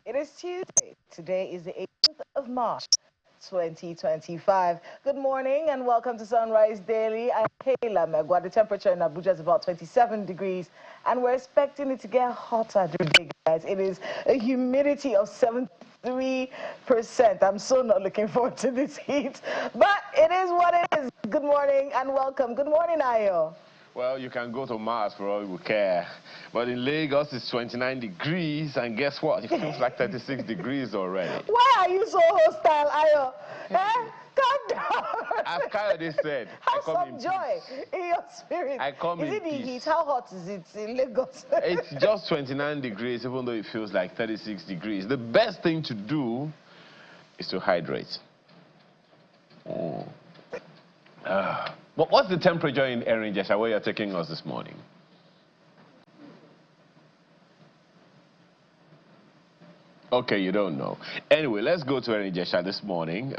It is Tuesday. Today is the 18th of March, 2025. Good morning and welcome to Sunrise Daily. I'm Kayla Megwa. The temperature in Abuja is about 27 degrees and we're expecting it to get hotter today, guys. It is a humidity of 73%. I'm so not looking forward to this heat, but it is what it is. Good morning and welcome. Good morning, Ayo. Well, you can go to Mars for all you care. But in Lagos, it's 29 degrees, and guess what? It feels like 36 degrees already. Why are you so hostile, Ayo? Calm down. As Kayode said, have some joy in your spirit. I come in peace. Is it the peace. heat? How hot is it in Lagos? It's just 29 degrees, even though it feels like 36 degrees. The best thing to do is to hydrate. But what's the temperature in Arjeshja where you're taking us this morning? Okay, you don't know. Anyway, let's go to Arjeshja this morning.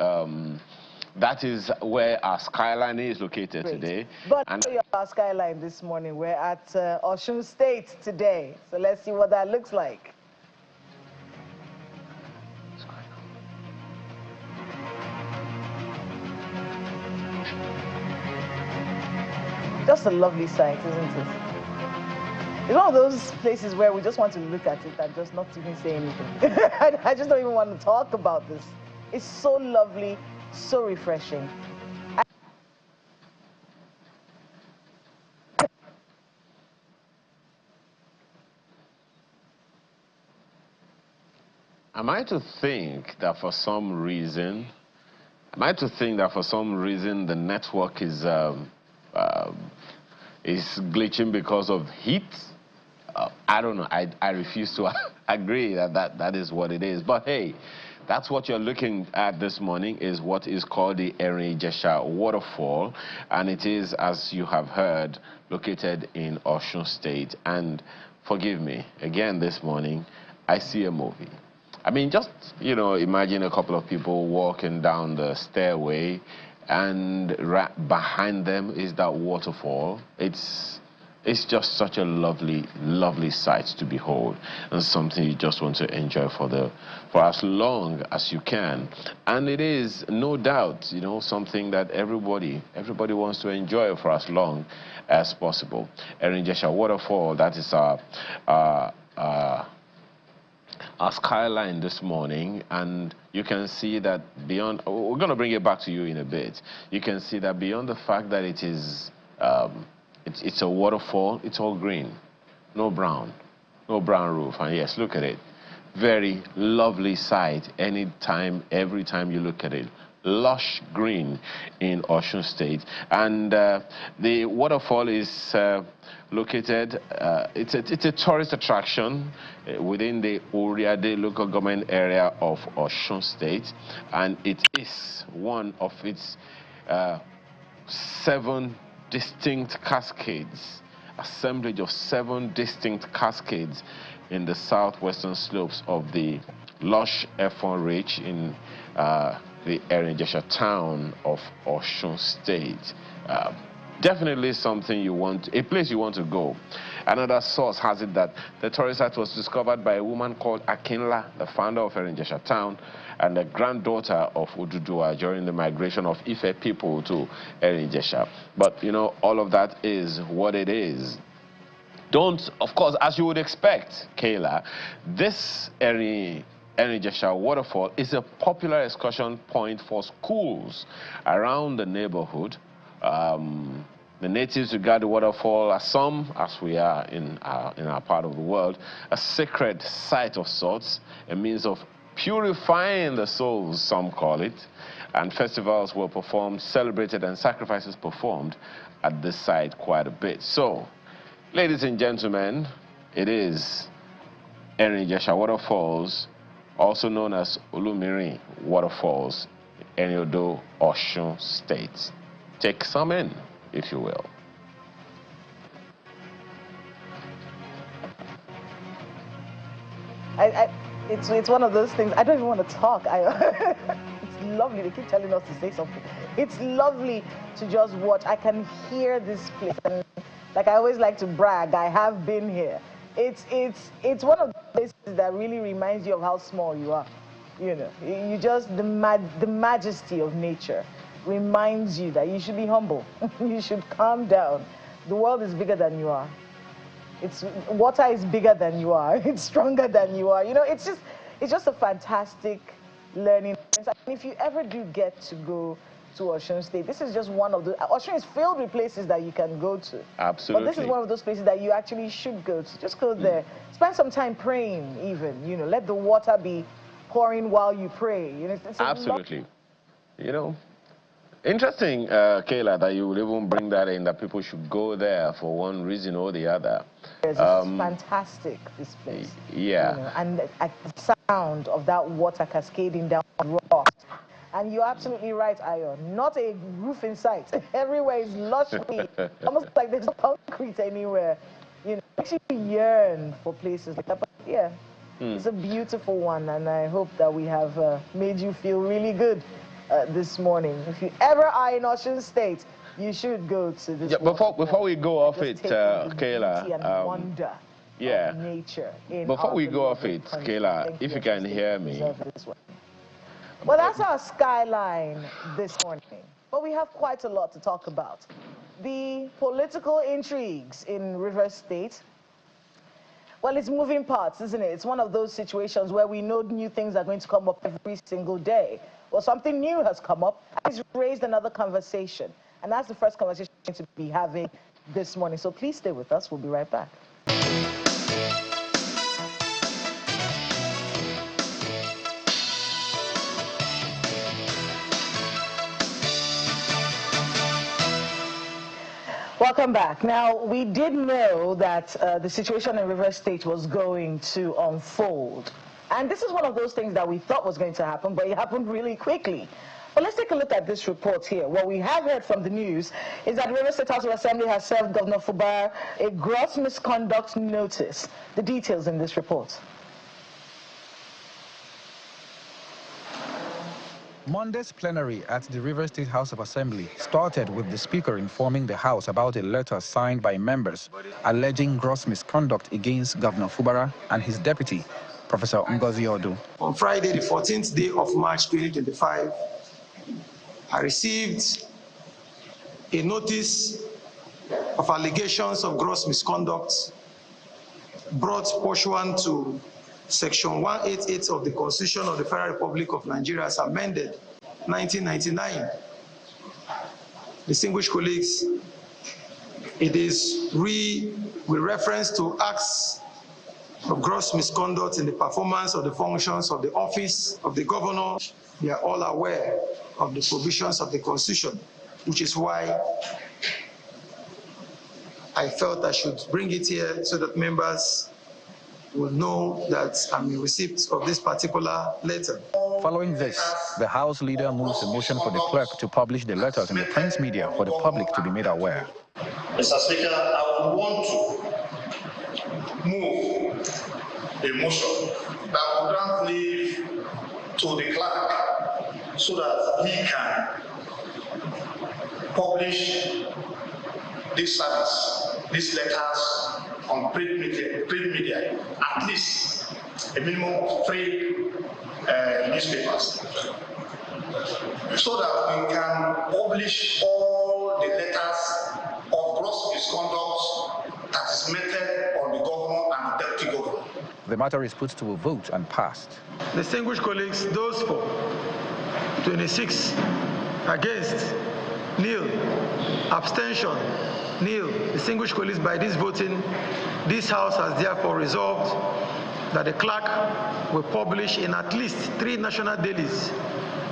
That is where our skyline is located today. But our skyline this morning, we're at Osun State today. So let's see what that looks like. Just a lovely sight, isn't it? It's one of those places where we just want to look at it and just not even say anything. I just don't even want to talk about this. It's so lovely, so refreshing. Am I to think that for some reason the network is glitching because of heat? I don't know. I refuse to agree that is what it is. But hey, that's what you're looking at this morning, is what is called the Arjeshja waterfall, and it is, as you have heard, located in Osun State. And forgive me, again this morning, I see a movie. I mean, just, imagine a couple of people walking down the stairway, and right behind them is that waterfall. It's just such a lovely, lovely sight to behold, and something you just want to enjoy for as long as you can. And it is no doubt, something that everybody wants to enjoy for as long as possible. Arjeshja waterfall, that is our skyline this morning, and you can see that beyond, we're going to bring it back to you in a bit, you can see that beyond the fact that it is it's a waterfall, it's all green, no brown roof. And yes, look at it, very lovely sight every time you look at it. Lush green in Osun State. And the waterfall is located, it's a tourist attraction within the Oriade local government area of Osun State, and it is one of its 7 distinct cascades, assemblage of 7 distinct cascades in the southwestern slopes of the lush Efon Ridge in the Arjeshja town of Osun State. Definitely something a place you want to go. Another source has it that the tourist site was discovered by a woman called Akinla, the founder of Arjeshja town, and the granddaughter of Ududua during the migration of Ife people to Arjeshja. But, all of that is what it is. Of course, as you would expect, Kayla, this Arjeshja waterfall is a popular excursion point for schools around the neighborhood. The natives regard the waterfall as as we are in our part of the world, a sacred site of sorts, a means of purifying the souls, some call it. And festivals were performed, celebrated, and sacrifices performed at this site quite a bit. So, ladies and gentlemen, it is Arjeshja waterfalls, also known as Olumiri waterfalls, in Edo, Osun State. Take some in, if you will. It's one of those things, I don't even want to talk. It's lovely. They keep telling us to say something. It's lovely to just watch. I can hear this place. And like I always like to brag, I have been here. it's one of the places that really reminds you of how small you are. You know, you just the majesty of nature reminds you that you should be humble. You should calm down. The world is bigger than you are. Water is bigger than you are. It's stronger than you are. You know, it's just a fantastic learning. And if you ever do get to go to Osun State, this is just one of the. Osun is filled with places that you can go to. Absolutely. But this is one of those places that you actually should go to. Just go there. Spend some time praying, even. You know, let the water be pouring while you pray. You know, absolutely. You know, interesting, Kayla, that you would even bring that in, that people should go there for one reason or the other. It's fantastic, this place. Yeah. You know, and the sound of that water cascading down rocks. And you're absolutely right, Ayo. Not a roof in sight. Everywhere is lush green. Almost like there's no concrete anywhere. You know, it makes you yearn for places like that. But yeah, it's a beautiful one, and I hope that we have made you feel really good this morning. If you ever are in Osun State, you should go to this. Yeah, before we go off it, Kayla, and wonder of nature. Before we go off it, Kayla, if you can hear me. Well, that's our skyline this morning. But we have quite a lot to talk about. The political intrigues in Rivers State. Well, it's moving parts, isn't it? It's one of those situations where we know new things are going to come up every single day. Well, something new has come up. It's raised another conversation. And that's the first conversation we're going to be having this morning. So please stay with us. We'll be right back. Welcome back. Now, we did know that the situation in Rivers State was going to unfold. And this is one of those things that we thought was going to happen, but it happened really quickly. But let's take a look at this report here. What we have heard from the news is that Rivers State House of Assembly has served Governor Fubara a gross misconduct notice. The details in this report. Monday's plenary at the Rivers State House of Assembly started with the Speaker informing the House about a letter signed by members alleging gross misconduct against Governor Fubara and his deputy, Professor Ngozi Odu. On Friday, the 14th day of March 2025, I received a notice of allegations of gross misconduct brought pursuant to Section 188 of the Constitution of the Federal Republic of Nigeria as amended 1999. Distinguished colleagues, it is with reference to acts of gross misconduct in the performance of the functions of the office of the governor. We are all aware of the provisions of the Constitution, which is why I felt I should bring it here so that members will know that I'm in receipt of this particular letter. Following this, the House leader moves a motion for the clerk to publish the letters in the print media for the public to be made aware. Mr. Speaker, I would want to move a motion that would grant leave to the clerk so that he can publish this service, these letters on print media, at least a minimum of 3 newspapers, so that we can publish all the letters of gross misconduct that is meted on the governor and the deputy governor. The matter is put to a vote and passed. Distinguished colleagues, those for 26, against, nil, abstention, nil. Distinguished colleagues, by this voting, this House has therefore resolved that the clerk will publish in at least 3 national dailies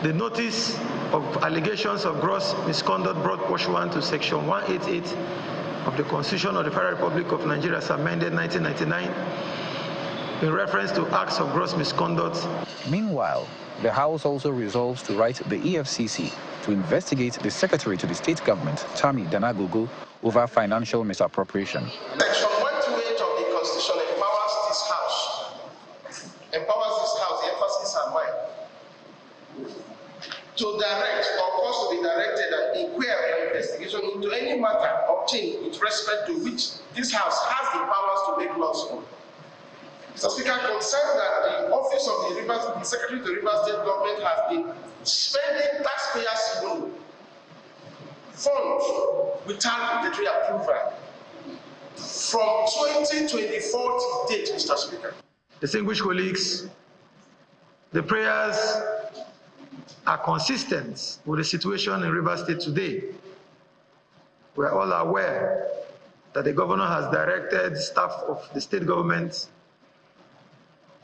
the notice of allegations of gross misconduct brought pursuant to Section 188 of the Constitution of the Federal Republic of Nigeria as amended 1999 in reference to acts of gross misconduct. Meanwhile, the House also resolves to write the EFCC to investigate the Secretary to the State Government, Tammy Danagogo, over financial misappropriation. Section 128 of the Constitution empowers this House, the emphasis on mine, to direct or cause to be directed and inquire or investigation into any matter obtained with respect to which this House has the powers to make laws on. Mr. Speaker, concerned that the office of the Secretary to the Rivers State Government has been spending taxpayers' money, funds without regulatory approval from 2024 to date, Mr. Speaker. Distinguished colleagues, the prayers are consistent with the situation in Rivers State today. We are all aware that the governor has directed staff of the state government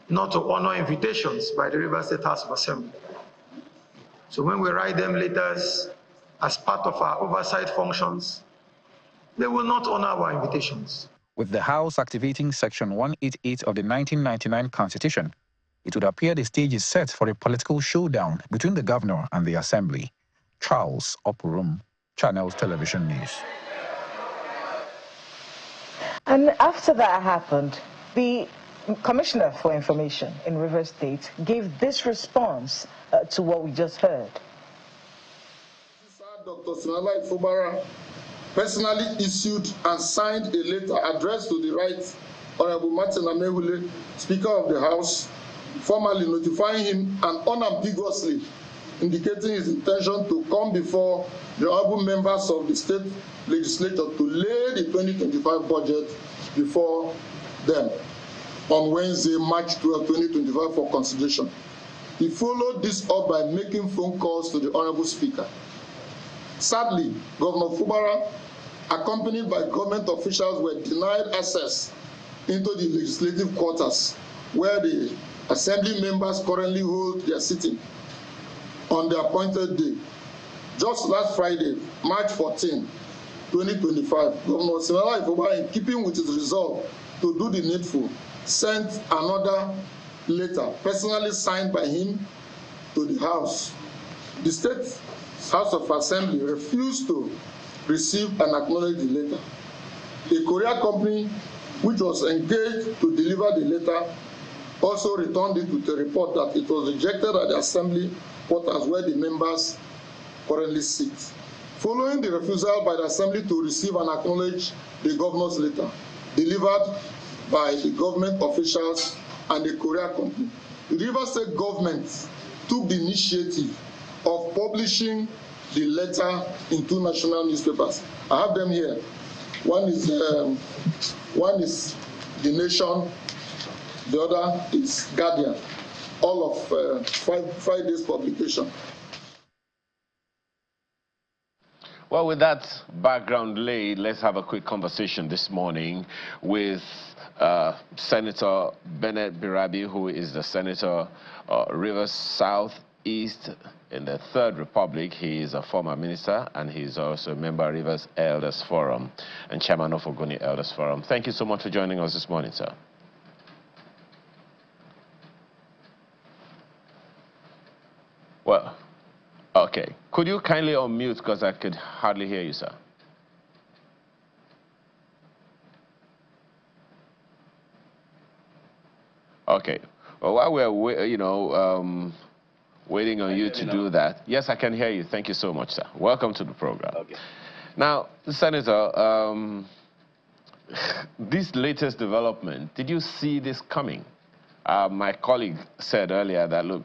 not to honor invitations by the Rivers State House of Assembly. So when we write them letters as part of our oversight functions, they will not honor our invitations. With the House activating Section 188 of the 1999 Constitution, it would appear the stage is set for a political showdown between the governor and the Assembly. Charles Opurum, Channels Television News. And after that happened, the Commissioner for Information in Rivers State gave this response to what we just heard. Dr. Senator Fubara personally issued and signed a letter addressed to the Right Honorable Martin Amehule, Speaker of the House, formally notifying him and unambiguously indicating his intention to come before the honorable members of the state legislature to lay the 2025 budget before them on Wednesday, March 12, 2025 for consideration. He followed this up by making phone calls to the Honorable Speaker. Sadly, Governor Fubara, accompanied by government officials, were denied access into the legislative quarters where the Assembly members currently hold their sitting on the appointed day. Just last Friday, March 14, 2025, Governor Senator Fubara, in keeping with his resolve to do the needful, sent another letter personally signed by him to the House. The State House of Assembly refused to receive and acknowledge the letter. A courier company which was engaged to deliver the letter also returned it with a report that it was rejected at the Assembly quarters where the members currently sit. Following the refusal by the Assembly to receive and acknowledge the governor's letter delivered by the government officials and the courier company, the Rivers State government took the initiative of publishing the letter in 2 national newspapers. I have them here. One is The Nation, the other is Guardian, all of Friday's publication. Well, with that background laid, let's have a quick conversation this morning with Senator Birabi, who is the Senator Rivers South East in the Third Republic. He is a former minister, and he's also a member of Rivers Elders Forum and chairman of Ogoni Elders Forum. Thank you so much for joining us this morning, sir. Well, okay. Could you kindly unmute, because I could hardly hear you, sir? Okay. Well, while we're, waiting on you to do that. Yes, I can hear you. Thank you so much, sir. Welcome to the program. Okay. Now, Senator, this latest development, did you see this coming? My colleague said earlier that, look,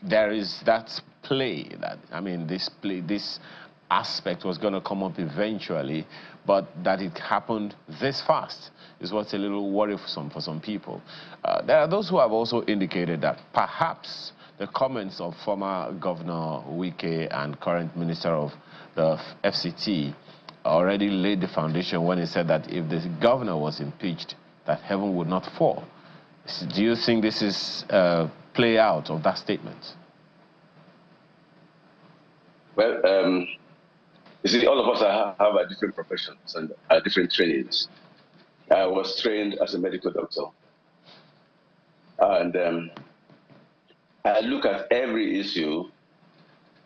there is that play that, this aspect was going to come up eventually, but that it happened this fast is what's a little worrisome for some people. There are those who have also indicated that perhaps the comments of former Governor Wike and current Minister of the FCT already laid the foundation when he said that if the governor was impeached, that heaven would not fall. Do you think this is play out of that statement? Well, you see, all of us have a different professions and different trainings. I was trained as a medical doctor. And I look at every issue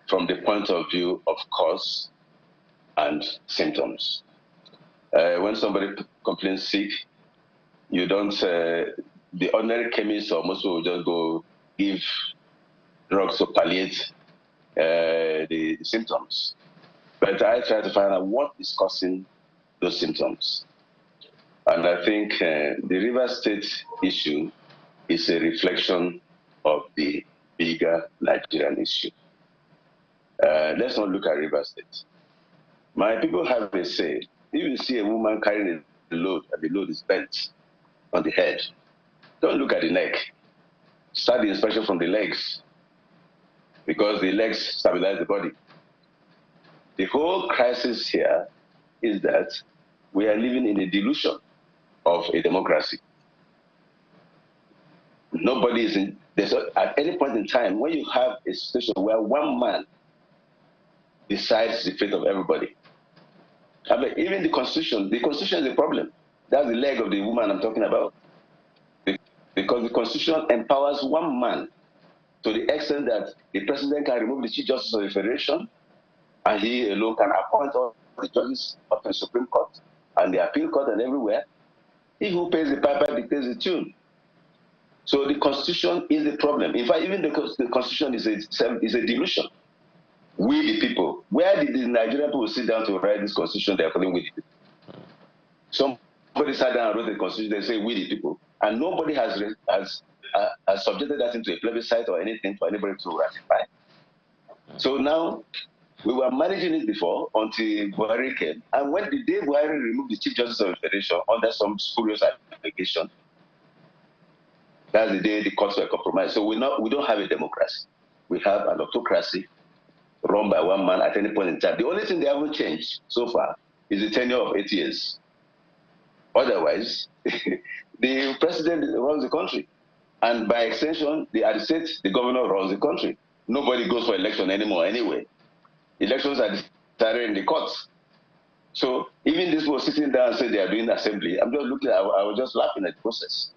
from the point of view of cause and symptoms. When somebody complains sick, you don't, the ordinary chemist or most people just go give drugs to palliate the symptoms. But I try to find out what is causing those symptoms. And I think the River State issue is a reflection of the bigger Nigerian issue. Let's not look at River State. My people have a say. If you see a woman carrying a load and the load is bent on the head, don't look at the neck. Start the inspection from the legs, because the legs stabilize the body. The whole crisis here is that we are living in a delusion of a democracy. Nobody is in, at any point in time, when you have a situation where one man decides the fate of everybody. I mean, even the Constitution is a problem. That's the leg of the woman I'm talking about. Because the Constitution empowers one man to the extent that the president can remove the Chief Justice of the Federation, and he alone can appoint all the judges of the Supreme Court and the Appeal Court and everywhere. He who pays the piper dictates the tune. So the Constitution is the problem. In fact, even the Constitution is a delusion. We the people. Where did the Nigerian people sit down to write this Constitution? They are calling we the people. Somebody sat down and wrote the Constitution. They say we the people, and nobody has subjected that into a plebiscite or anything for anybody to ratify. So now we were managing it before until Buhari came, and when the day Buhari removed the Chief Justice of the Federation under some spurious allegation, that's the day the courts were compromised. So we don't have a democracy. We have an autocracy run by one man at any point in time. The only thing they haven't changed so far is the tenure of 8 years. Otherwise, the president runs the country. And by extension, at the state, the governor runs the country. Nobody goes for election anymore anyway. Elections are decided in the courts. So even this was sitting down and said they are doing assembly, I'm just looking, I was just laughing at the process.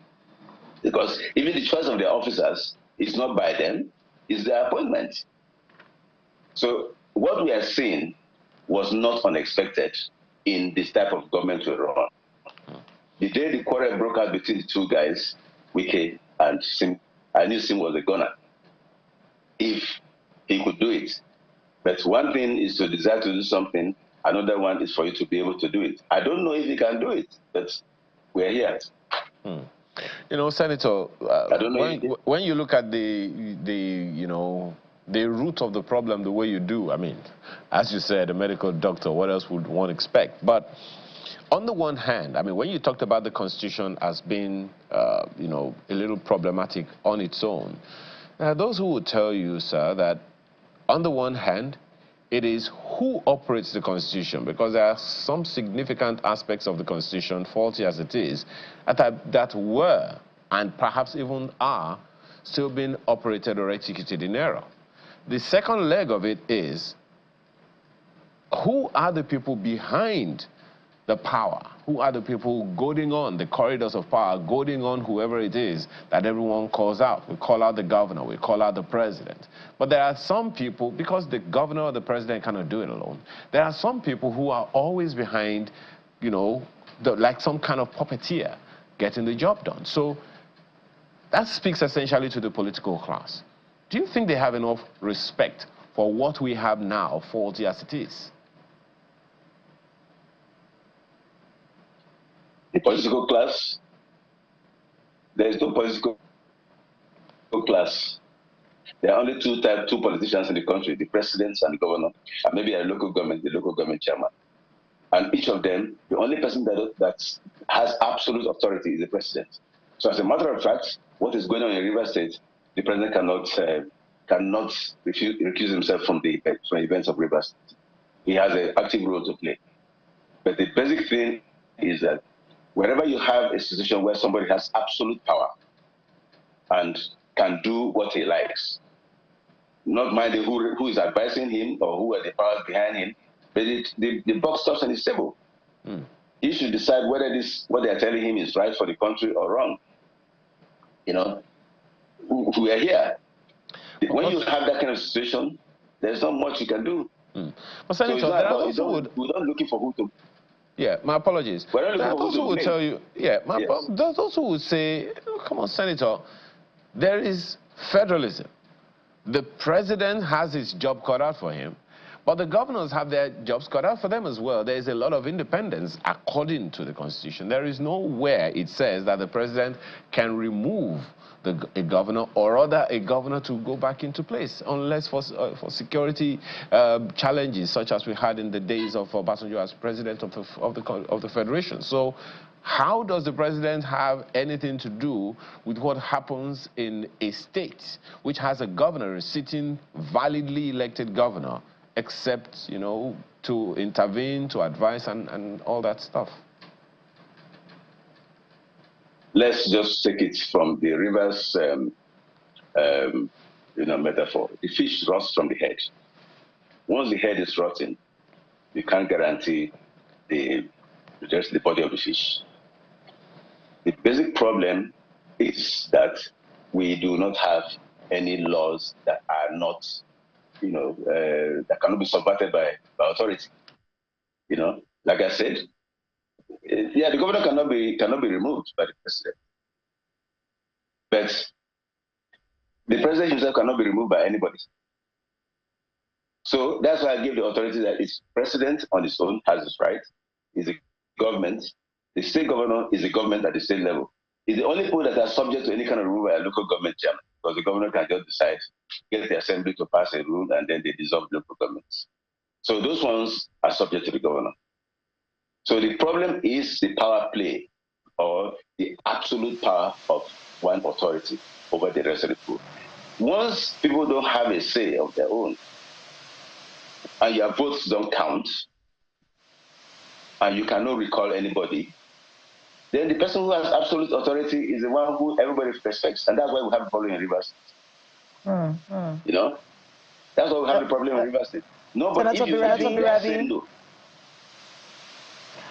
Because even the choice of their officers is not by them, it's their appointment. So what we are seeing was not unexpected in this type of government we run. The day the quarrel broke out between the two guys, Wike and Sim, I knew Sim was a gunner, if he could do it. But one thing is to desire to do something, another one is for you to be able to do it. I don't know if he can do it, but we're here. You know, Senator, when you look at the root of the problem the way you do, I mean, as you said, a medical doctor, what else would one expect? But on the one hand, I mean, when you talked about the Constitution as being, a little problematic on its own, there are those who would tell you, sir, that on the one hand, it is who operates the Constitution, because there are some significant aspects of the Constitution, faulty as it is, that were, and perhaps even are, still being operated or executed in error. The second leg of it is, who are the people behind the power? Who are the people goading on the corridors of power, goading on whoever it is that everyone calls out? We call out the governor, we call out the president. But there are some people, because the governor or the president cannot do it alone, there are some people who are always behind, like some kind of puppeteer getting the job done. So that speaks essentially to the political class. Do you think they have enough respect for what we have now, faulty as it is? The political class, there is no political class. There are only two politicians in the country, the president and the governor, and maybe a local government, the local government chairman. And each of them, the only person that has absolute authority is the president. So as a matter of fact, what is going on in River State, the president cannot recuse himself from the events of River State. He has an active role to play. But the basic thing is that wherever you have a situation where somebody has absolute power and can do what he likes, not minding who is advising him or who are the powers behind him, but the buck stops on his table. He should decide whether what they are telling him is right for the country or wrong. We are here. When you have that kind of situation, there's not much you can do. But Senator, so we're not looking for who to. Yeah, my apologies. There are those who would tell you, those who would say, come on, Senator, there is federalism. The president has his job cut out for him, but the governors have their jobs cut out for them as well. There is a lot of independence according to the Constitution. There is nowhere it says that the president can remove a governor or order a governor to go back into place, unless for security challenges, such as we had in the days of Obasanjo as president of the Federation. So how does the president have anything to do with what happens in a state which has a governor, a sitting, validly elected governor, except, you know, to intervene, to advise, and all that stuff? Let's just take it from the river's metaphor. The fish rots from the head. Once the head is rotting, you can't guarantee the body of the fish. The basic problem is that we do not have any laws that are not, that cannot be subverted by authority. You know, like I said, yeah, the governor cannot be removed by the president, but the president himself cannot be removed by anybody. So that's why I give the authority that it's president on his own has his right. Is a government. The state governor is a government at the state level. It's the only people that are subject to any kind of rule by a local government chairman, because the governor can just decide, get the assembly to pass a rule, and then they dissolve local governments. So those ones are subject to the governor. So the problem is the power play, or the absolute power of one authority over the rest of the people. Once people don't have a say of their own, and your votes don't count, and you cannot recall anybody, then the person who has absolute authority is the one who everybody respects. And that's why we have a problem in Rivers State. You know? That's why we have a problem in Rivers State. Nobody, Senator Birabi,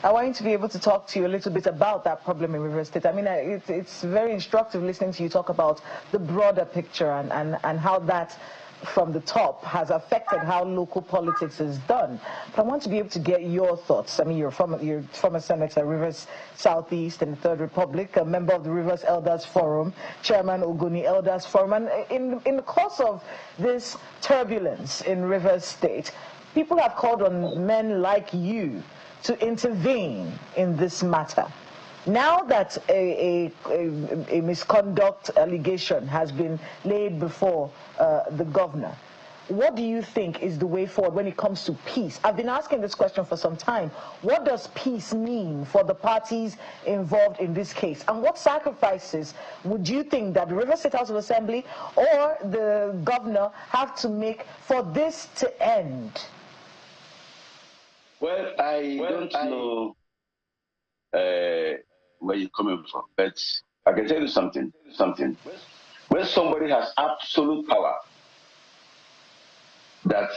I want you to be able to talk to you a little bit about that problem in Rivers State. I mean, it's very instructive listening to you talk about the broader picture and how that from the top has affected how local politics is done. But I want to be able to get your thoughts. I mean, you're former senator, Rivers Southeast in the Third Republic, a member of the Rivers Elders Forum, chairman Ogoni Elders Forum. And in the course of this turbulence in Rivers State, people have called on men like you to intervene in this matter. Now that a misconduct allegation has been laid before the governor, what do you think is the way forward when it comes to peace? I've been asking this question for some time. What does peace mean for the parties involved in this case? And what sacrifices would you think that the Rivers State House of Assembly or the governor have to make for this to end? Well, I don't know where you're coming from, but I can tell you something. When somebody has absolute power that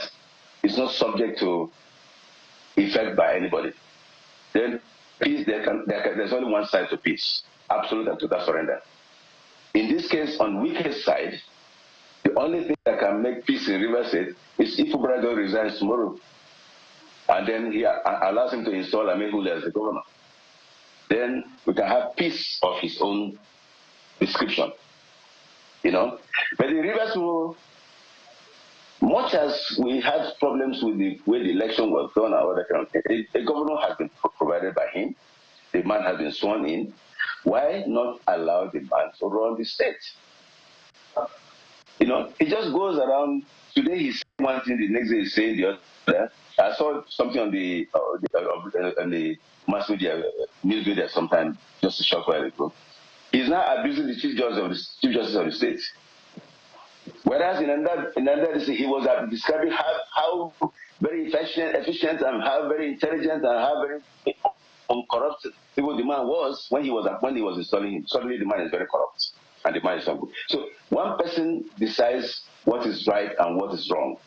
is not subject to effect by anybody, then peace, there's only one side to peace: absolute and total surrender. In this case, on Wike's side, the only thing that can make peace in Rivers State is if Fubara resigns tomorrow, and then he allows him to install Amehule as the governor. Then we can have peace of his own description, you know. But the Rivers will, much as we had problems with the way the election was done, or other kind of thing, a governor has been provided by him. The man has been sworn in. Why not allow the man to run the state? You know, he just goes around. Today he's saying one thing, the next day he's saying the other. I saw something on the mass media, news media sometime just a short while ago. He's now abusing the Chief Justice of the state. Whereas in another he was describing how very efficient and how very intelligent and how very uncorrupt the man was when he was installing him. Suddenly the man is very corrupt and the man is not good. So one person decides what is right and what is wrong.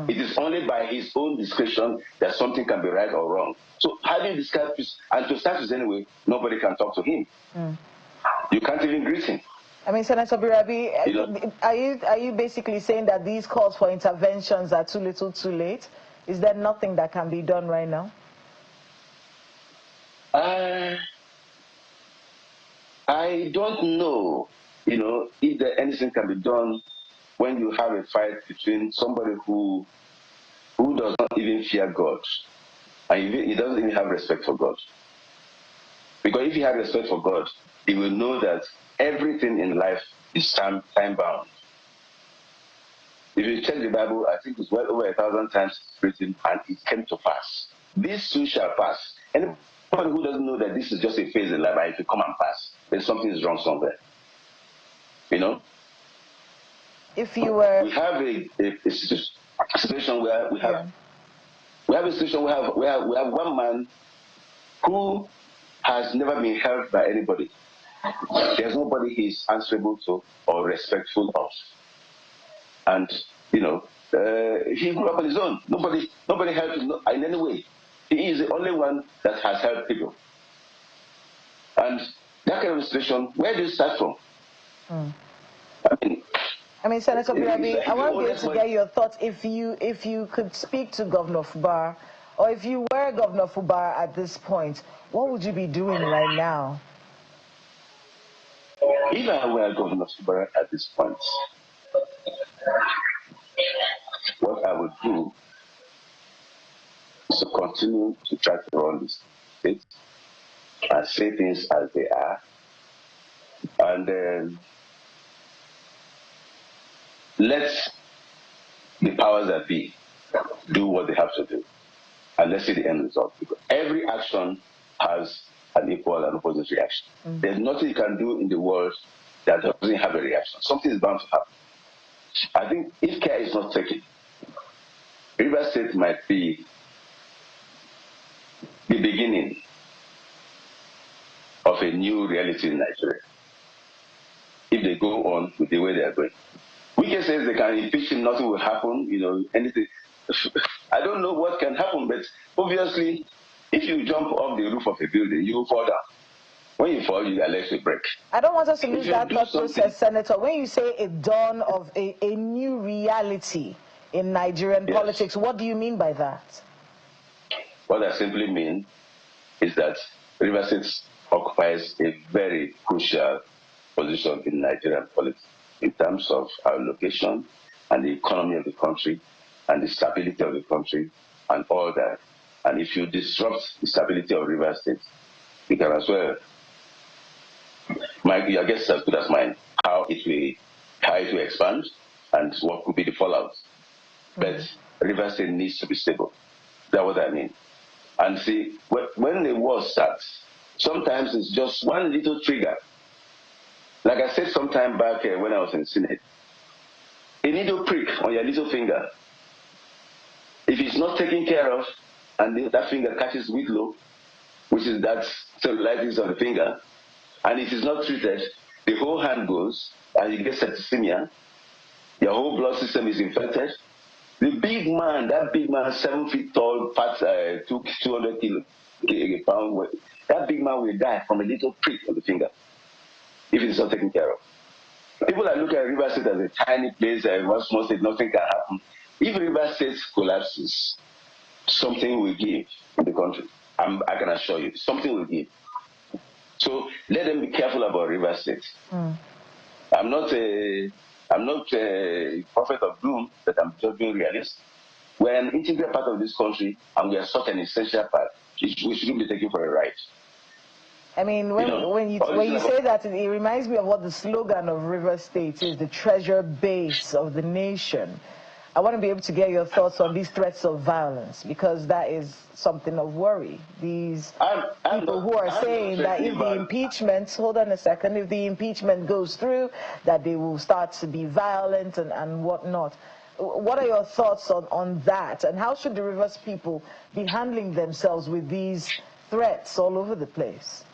It is only by his own discretion that something can be right or wrong. So how do you describe peace? And to start with anyway, nobody can talk to him. You can't even greet him. I mean, Senator Birabi, are you basically saying that these calls for interventions are too little too late? Is there nothing that can be done right now? I don't know, if anything can be done when you have a fight between somebody who does not even fear God, and he doesn't even have respect for God. Because if he has respect for God, he will know that everything in life is time-bound. If you check the Bible, I think it's well over 1,000 times written, and it came to pass. This too shall pass. Anybody who doesn't know that this is just a phase in life, and if it come and pass, then something is wrong somewhere. You know? If you were... We have a situation where we have a situation where we have one man who has never been helped by anybody. There's nobody he's answerable to or respectful of. And, he grew up on his own. Nobody helped him in any way. He is the only one that has helped people. And that kind of situation, where do you start from? I mean, Senator Birabi, I want to be able to get your thoughts. If you could speak to Governor Fubara, or if you were Governor Fubara at this point, what would you be doing right now? If I were Governor Fubara at this point, what I would do is to continue to try to run this state and say things as they are, and let the powers that be do what they have to do, and let's see the end result. Because every action has an equal and opposite reaction. There's nothing you can do in the world that doesn't have a reaction. Something is bound to happen. I think if care is not taken, River State might be the beginning of a new reality in Nigeria if they go on with the way they are going. Wike says they can impeach him, nothing will happen, anything. I don't know what can happen, but obviously, if you jump off the roof of a building, you will fall down. When you fall, you are left with break. I don't want us to lose that thought process, Senator. When you say a dawn of a new reality in Nigerian politics, what do you mean by that? What I simply mean is that River State occupies a very crucial position in Nigerian politics in terms of our location and the economy of the country and the stability of the country and all that. And if you disrupt the stability of River State, you can as well, your guess is as good as mine, how it will expand and what could be the fallout. But River State needs to be stable. That's what I mean. And see, when the war starts, sometimes it's just one little trigger. Like I said some time back when I was in the Senate, a needle prick on your little finger, if it's not taken care of, and that finger catches whitlow, which is that cellulitis of the finger, and it is not treated, the whole hand goes, and you get septicemia, your whole blood system is infected. The big man, that big man, 7 feet tall, fat, 200 pound weight, that big man will die from a little prick on the finger if it is not taken care of. People are looking at River State as a tiny place, one small state, nothing can happen. If River State collapses, something will give in the country. I can assure you, something will give. So let them be careful about River State. I'm not a prophet of doom, but I'm just being realist. We're an integral part of this country, and we are such an essential part. We shouldn't be taken for a ride. I mean, when you say that, it reminds me of what the slogan of River State is: the treasure base of the nation. I want to be able to get your thoughts on these threats of violence, because that is something of worry. These people who are saying that if the impeachment, hold on a second, if the impeachment goes through, that they will start to be violent and whatnot. What are your thoughts on that? And how should the Rivers people be handling themselves with these threats all over the place?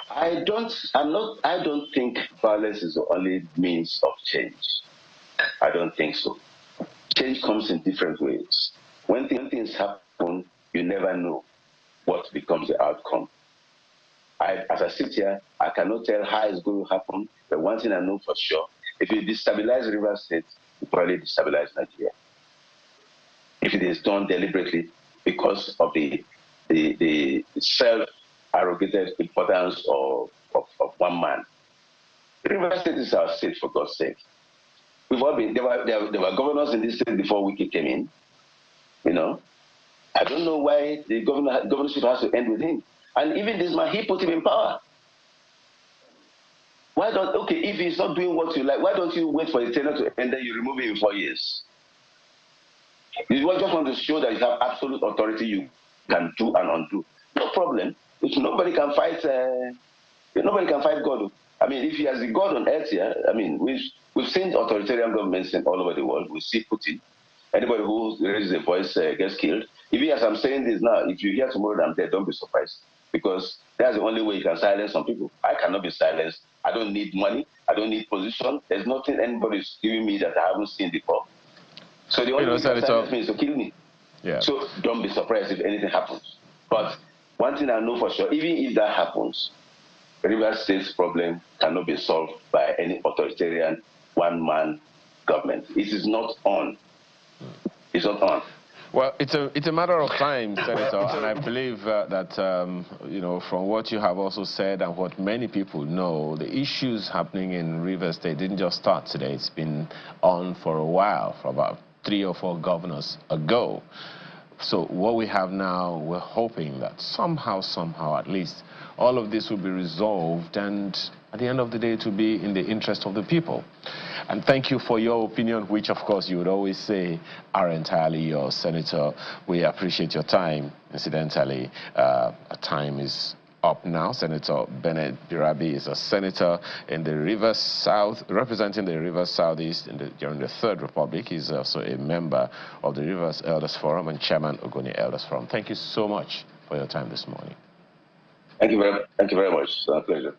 I don't think violence is the only means of change. I don't think so. Change comes in different ways. When things happen, you never know what becomes the outcome. As I sit here, I cannot tell how it's going to happen, but one thing I know for sure, if you destabilize River State, you probably destabilize Nigeria. If it is done deliberately because of the self-arrogated importance of one man. River State is our state, for God's sake. We've all been, there were governors in this state before Wiki came in, you know. I don't know why the governorship has to end with him. And even this man, he put him in power. Why don't, okay, if he's not doing what you like, why don't you wait for the tenure to end, then you remove him in 4 years? You just want to show that you have absolute authority, you can do and undo. No problem. If nobody can fight God. I mean, if he has a God on earth here, I mean, we've seen authoritarian governments all over the world. We see Putin. Anybody who raises a voice gets killed. Even as I'm saying this now, if you hear tomorrow that I'm dead, don't be surprised. Because that's the only way you can silence some people. I cannot be silenced. I don't need money. I don't need position. There's nothing anybody's giving me that I haven't seen before. So the only way you can silence me is to kill me. Yeah. So don't be surprised if anything happens. But one thing I know for sure, even if that happens, Rivers State's problem cannot be solved by any authoritarian one-man government. It is not on. It's not on. Well, it's a matter of time, Senator, and I believe that, you know, from what you have also said and what many people know, the issues happening in Rivers State didn't just start today. It's been on for a while, for about 3 or 4 governors ago. So what we have now, we're hoping that somehow, at least, all of this will be resolved, and at the end of the day, it will be in the interest of the people. And thank you for your opinion, which, of course, you would always say are entirely yours, Senator. We appreciate your time. Incidentally, time is up now. Senator Birabi is a senator in the Rivers South, representing the Rivers Southeast during the Third Republic. He's also a member of the Rivers Elders Forum and chairman of Ogoni Elders Forum. Thank you so much for your time this morning. Thank you very much. It's a pleasure.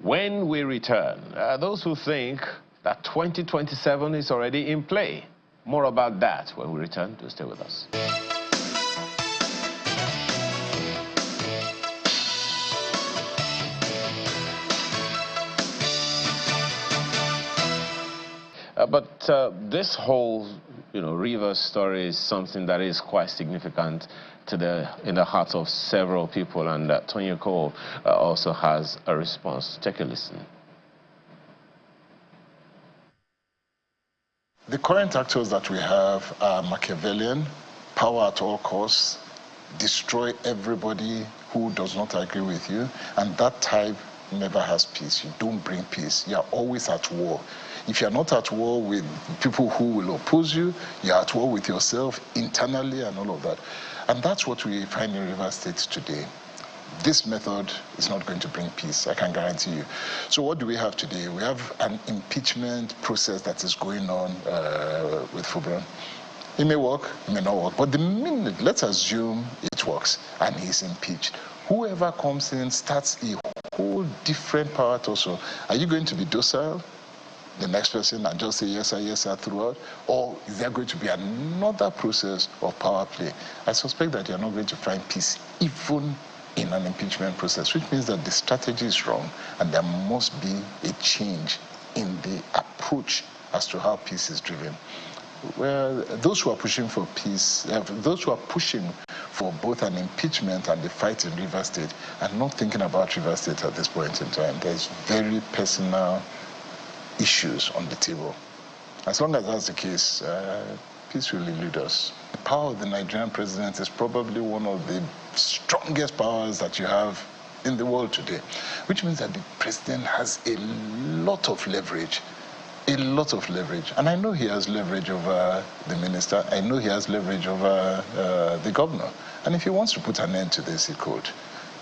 When we return, those who think that 2027 is already in play, more about that when we return. Do stay with us. But this whole, Rivers story is something that is quite significant in the hearts of several people, and Tonye Cole also has a response. Take a listen. The current actors that we have are Machiavellian, power at all costs, destroy everybody who does not agree with you, and that type never has peace. You don't bring peace. You are always at war. If you're not at war with people who will oppose you, you're at war with yourself internally and all of that. And that's what we find in Rivers State today. This method is not going to bring peace, I can guarantee you. So what do we have today? We have an impeachment process that is going on with Fubara. It may work, it may not work, but the minute, let's assume it works and he's impeached, whoever comes in starts a whole different power torso. Are you going to be docile, the next person, and just say yes sir throughout? Or is there going to be another process of power play? I suspect that you're not going to find peace even in an impeachment process, which means that the strategy is wrong and there must be a change in the approach as to how peace is driven. Well, those who are pushing for peace, those who are pushing for both an impeachment and the fight in Rivers State are not thinking about Rivers State at this point in time. There's very personal issues on the table. As long as that's the case, peace will elude us. The power of the Nigerian president is probably one of the strongest powers that you have in the world today, which means that the president has a lot of leverage. A lot of leverage. And I know he has leverage over the minister. I know he has leverage over the governor. And if he wants to put an end to this, he could.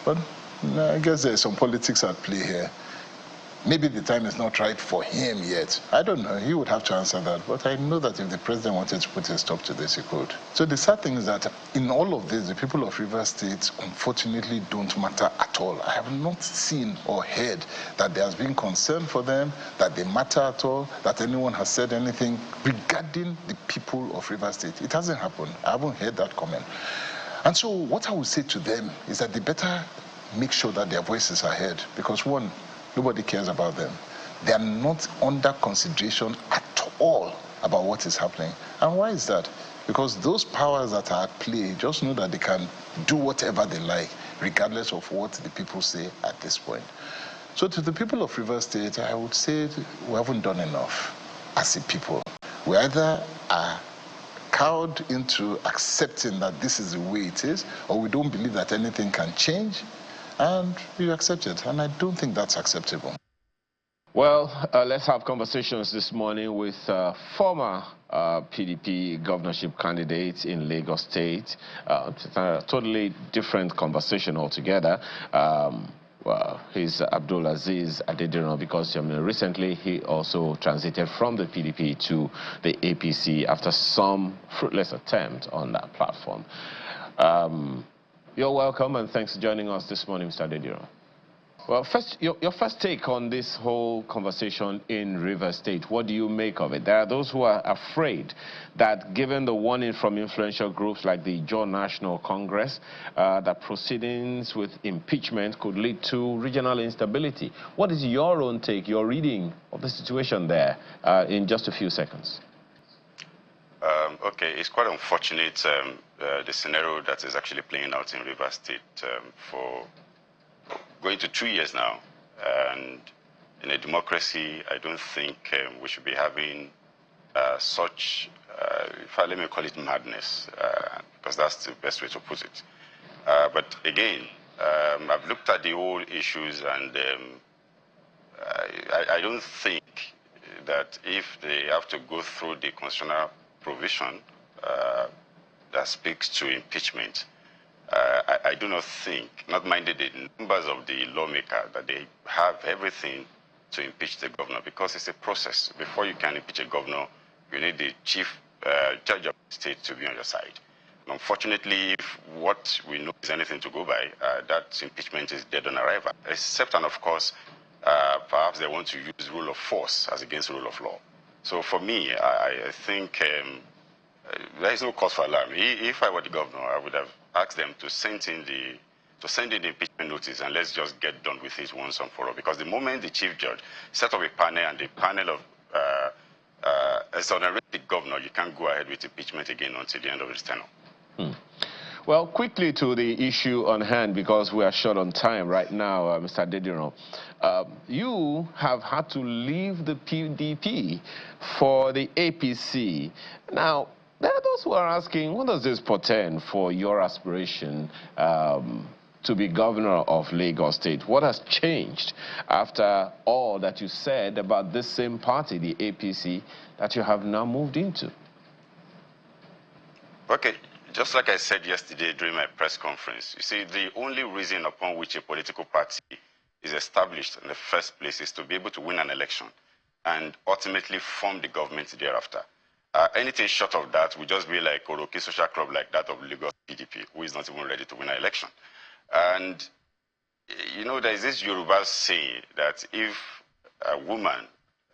But I guess there's some politics at play here. Maybe the time is not right for him yet. I don't know. He would have to answer that. But I know that if the president wanted to put a stop to this, he could. So the sad thing is that in all of this, the people of Rivers State, unfortunately, don't matter at all. I have not seen or heard that there has been concern for them, that they matter at all, that anyone has said anything regarding the people of Rivers State. It hasn't happened. I haven't heard that comment. And so what I would say to them is that they better make sure that their voices are heard. Because one, nobody cares about them. They are not under consideration at all about what is happening. And why is that? Because those powers that are at play just know that they can do whatever they like, regardless of what the people say at this point. So to the people of Rivers State, I would say we haven't done enough. as a people. We either are cowed into accepting that this is the way it is, or we don't believe that anything can change, and we accept it. And I don't think that's acceptable. Well, let's have conversations this morning with former PDP governorship candidate in Lagos State. It's a totally different conversation altogether. Well, he's Abdulaziz Adediran, because recently he also transited from the PDP to the APC after some fruitless attempt on that platform. You're welcome, and thanks for joining us this morning, Mr. Adediran. Well, first, your first take on this whole conversation in Rivers State, what do you make of it? There are those who are afraid that, given the warning from influential groups like the Joint National Congress, that proceedings with impeachment could lead to regional instability. What is your own take, your reading of the situation there in just a few seconds? Okay, it's quite unfortunate, the scenario that is actually playing out in Rivers State for going to 2 years now, and in a democracy, I don't think we should be having such, let me call it madness, because that's the best way to put it. But again, I've looked at the whole issues, and I don't think that if they have to go through the constitutional provision that speaks to impeachment, I do not think, not minded the numbers of the lawmaker, that they have everything to impeach the governor, because it's a process. Before you can impeach a governor, you need the chief judge of the state to be on your side. And unfortunately, if what we know is anything to go by, that impeachment is dead on arrival, except, and of course, perhaps they want to use rule of force as against rule of law. So for me, I think there is no cause for alarm. If I were the governor, I would have asked them to send in the impeachment notice, and let's just get done with it once and for all. Because the moment the chief judge set up a panel, and the panel of exonerated the governor, you can't go ahead with impeachment again until the end of his tenure. Well, quickly to the issue on hand, because we are short on time right now, Mr. Adediran. You have had to leave the PDP for the APC. Now, there are those who are asking, what does this portend for your aspiration to be governor of Lagos State? What has changed after all that you said about this same party, the APC, that you have now moved into? Okay, just like I said yesterday during my press conference, you see, the only reason upon which a political party is established in the first place is to be able to win an election and ultimately form the government thereafter. Anything short of that would just be like Oroki Social Club, like that of Lagos PDP, who is not even ready to win an election. And, you know, there is this Yoruba saying that if a woman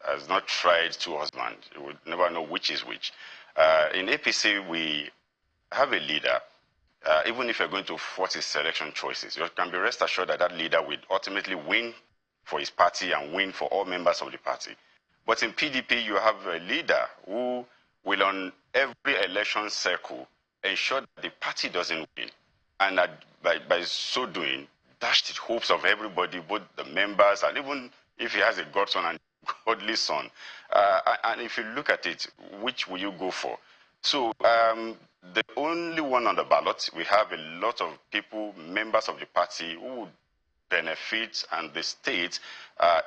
has not tried two husbands, you would never know which is which. In APC, we have a leader, even if you're going to force his selection choices, you can be rest assured that that leader will ultimately win for his party and win for all members of the party. But in PDP, you have a leader who will, on every election cycle, ensure that the party doesn't win. And by so doing, dash the hopes of everybody, both the members, and even if he has a godson and godly son. And if you look at it, which will you go for? So the only one on the ballot, we have a lot of people, members of the party, who would benefit, and the state,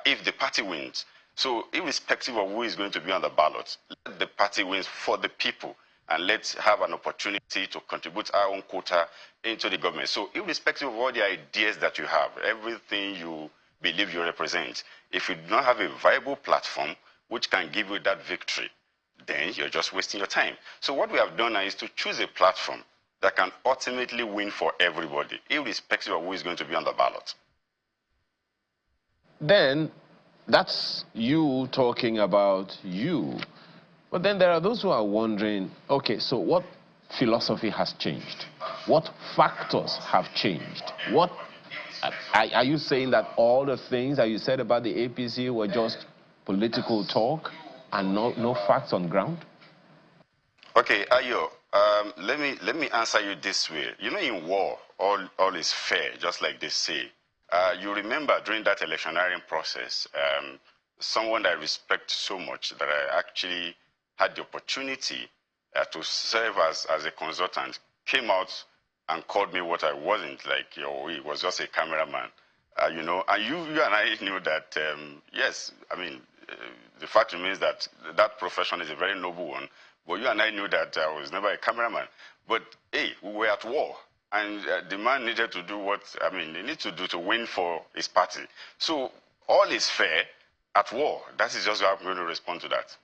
if the party wins. So irrespective of who is going to be on the ballot, let the party win for the people, and let's have an opportunity to contribute our own quota into the government. So irrespective of all the ideas that you have, everything you believe you represent, if you do not have a viable platform which can give you that victory, then you're just wasting your time. So what we have done now is to choose a platform that can ultimately win for everybody, irrespective of who is going to be on the ballot. Then that's you talking about you. But then there are those who are wondering, okay, so what philosophy has changed? What factors have changed? What are you saying that all the things that you said about the APC were just political talk and no facts on ground? Okay, Ayo, let me answer you this way. You know, in war, all is fair, just like they say. You remember during that electioneering process, someone that I respect so much that I actually had the opportunity to serve as a consultant, came out and called me what I wasn't, like, he was just a cameraman, you know, and you and I knew that, yes, I mean, the fact remains that that profession is a very noble one, but you and I knew that I was never a cameraman. But, hey, we were at war, and the man needed to do what, I mean, he needs to do to win for his party. So all is fair at war. That is just how I'm going to respond to that.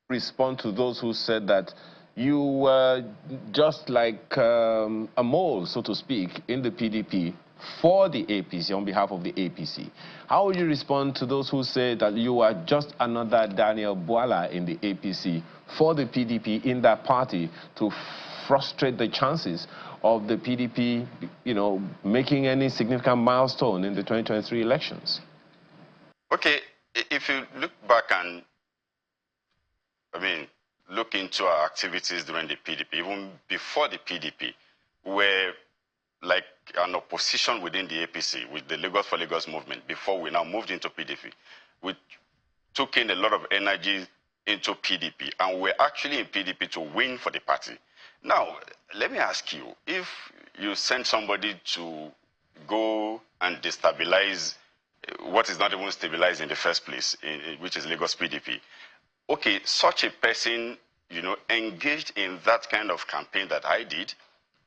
Respond to those who said that you were just like a mole, so to speak, in the PDP for the APC, on behalf of the APC. How would you respond to those who say that you are just another Daniel Bwala in the APC for the PDP in that party to frustrate the chances of the PDP, you know, making any significant milestone in the 2023 elections? Okay, if you look back and, I mean, look into our activities during the PDP, even before the PDP, were like an opposition within the APC with the Lagos for Lagos movement before we now moved into PDP. We took in a lot of energy into PDP, and we're actually in PDP to win for the party. Now, let me ask you, if you send somebody to go and destabilize what is not even stabilized in the first place, which is Lagos PDP, okay, such a person, you know, engaged in that kind of campaign that I did,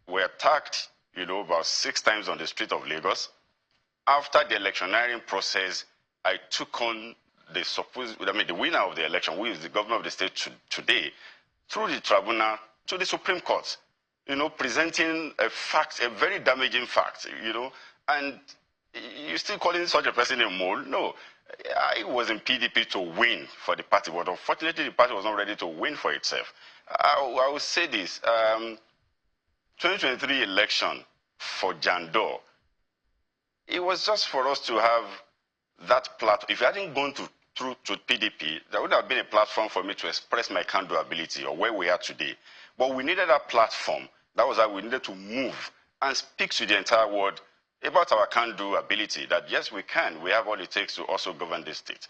were attacked, you know, about 6 times on the street of Lagos. After the electioneering process, I took on the winner of the election, who is the governor of the state today, through the tribunal to the Supreme Court, you know, presenting a fact, a very damaging fact, you know, and you're still calling such a person a mole? No. I was in PDP to win for the party, but unfortunately the party was not ready to win for itself. I will say this, 2023 election for Jandor, it was just for us to have that platform. If I hadn't gone through to PDP, there would have been a platform for me to express my can-do ability or where we are today. But we needed a platform. That was how we needed to move and speak to the entire world about our can-do ability, that yes, we can. We have all it takes to also govern this state.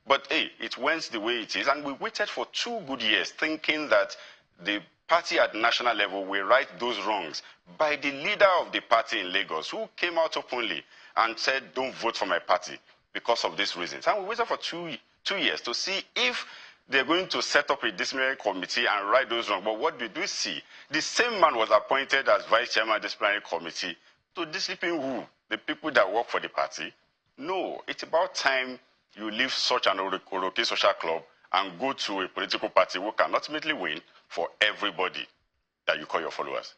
But hey, it went the way it is, and we waited for 2 good years thinking that the party at national level will right those wrongs by the leader of the party in Lagos, who came out openly and said, don't vote for my party because of these reasons. And we waited for 2 years to see if they're going to set up a disciplinary committee and right those wrongs. But what did we see? The same man was appointed as vice chairman of the disciplinary committee to discipline who? The people that work for the party? No, it's about time you leave such an Oroke social club and go to a political party who can ultimately win for everybody that you call your followers.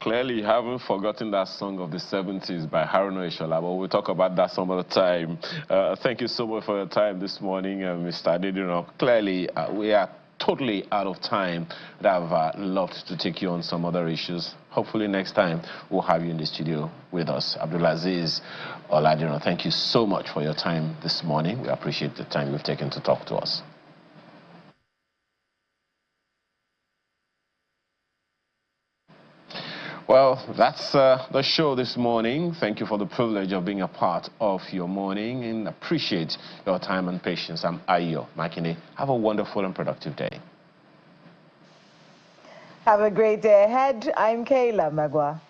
Clearly, you haven't forgotten that song of the 70s by Haruna Ishola, but we'll talk about that some other time. Thank you so much for your time this morning, Mr. Adedino. Clearly, we are totally out of time, but I've loved to take you on some other issues. Hopefully next time we'll have you in the studio with us. Abdulaziz Oladino, thank you so much for your time this morning. We appreciate the time you've taken to talk to us. Well, that's the show this morning. Thank you for the privilege of being a part of your morning, and appreciate your time and patience. I'm Ayo Makinde. Have a wonderful and productive day. Have a great day ahead. I'm Kayla Magwa.